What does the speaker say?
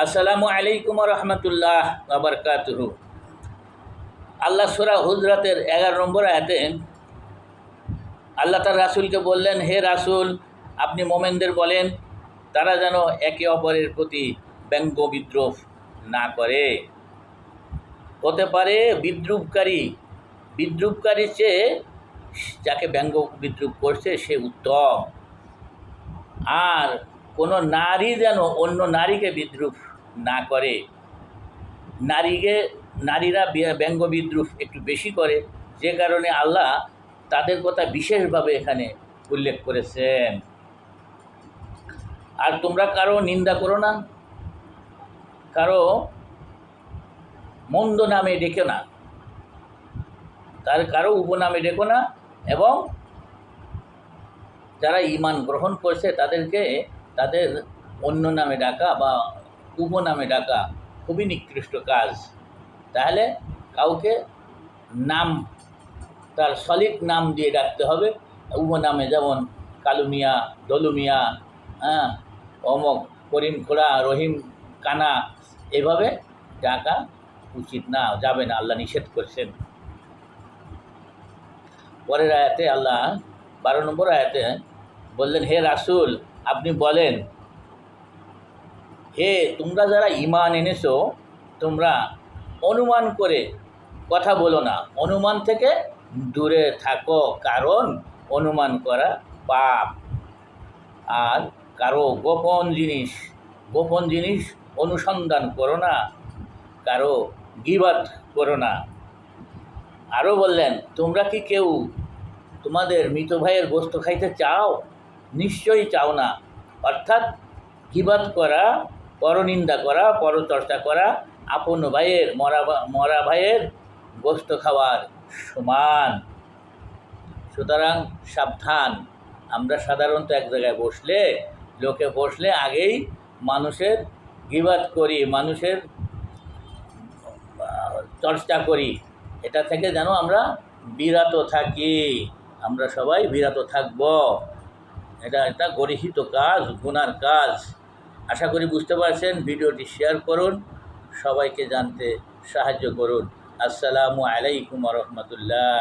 আসসালামু আলাইকুম রহমতুল্লাহ বাবরকাতুহু। আল্লাহ সূরা হুজরাতের 11 নম্বর আয়াতে আল্লাহ তার রাসূলকে বললেন, হে রাসূল, আপনি মোমেনদের বলেন তারা যেন একে অপরের প্রতি ব্যঙ্গ বিদ্রুপ না করে। হতে পারে বিদ্রুপকারীর চেয়ে যাকে ব্যঙ্গ বিদ্রুপ করছে সে উত্তম। আর কোনো নারী যেন অন্য নারীকে বিদ্রুপ না করে। নারীরা ব্যঙ্গ বিদ্রুপ একটু বেশি করে, যে কারণে আল্লাহ তাদের কথা বিশেষভাবে এখানে উল্লেখ করেছেন। আর তোমরা কারো নিন্দা করো না, কারো মন্দ নামে ডেকো না, কারো উপনামে ডেকো না, এবং যারা ঈমান গ্রহণ করছে তাদেরকে তাদের অন্য নামে ডাকা বা উপনামে ডাকা খুবই নিকৃষ্ট কাজ। তাহলে কাউকে নাম, তার সলিড নাম দিয়ে ডাকতে হবে। উপনামে যেমন কালু মিয়া, দলু মিয়া, অমক, করিম খোড়া, রহিম কানা, এভাবে ডাকা উচিত না, যাবে না, আল্লাহ নিষেধ করছেন। পরের আয়াতে আল্লাহ 12 নম্বর আয়াতে বললেন, হে রাসূল, আপনি বলেন, হে তোমরা যারা ঈমান এনেছো, তোমরা অনুমান করে কথা বলো না, অনুমান থেকে দূরে থাকো, কারণ অনুমান করা পাপ। আর কারো গোপন জিনিস অনুসন্ধান করো না, কারো গীবত করো না। আরও বললেন, তোমরা কি কেউ তোমাদের মৃত ভাইয়ের গোশত খাইতে চাও? নিশ্চয়ই চাও না। অর্থাৎ গীবত করা, পরনিন্দা করা, পরচর্চা করা আপন ভাইয়ের, মরা ভাইয়ের গোশত খাওয়ার সমান। সুতরাং সাবধান। আমরা সাধারণত এক জায়গায় লোকে বসলে আগেই মানুষের গীবত করি, মানুষের চর্চা করি। এটা থেকে যেন আমরা বিরত থাকি, আমরা সবাই বিরত থাকব। এটা গর্হিত কাজ, গুনার কাজ। আশা করি বুঝতে পারছেন। ভিডিওটি শেয়ার করুন, সবাইকে জানতে সাহায্য করুন। আসসালামু আলাইকুম রহমতুল্লাহ।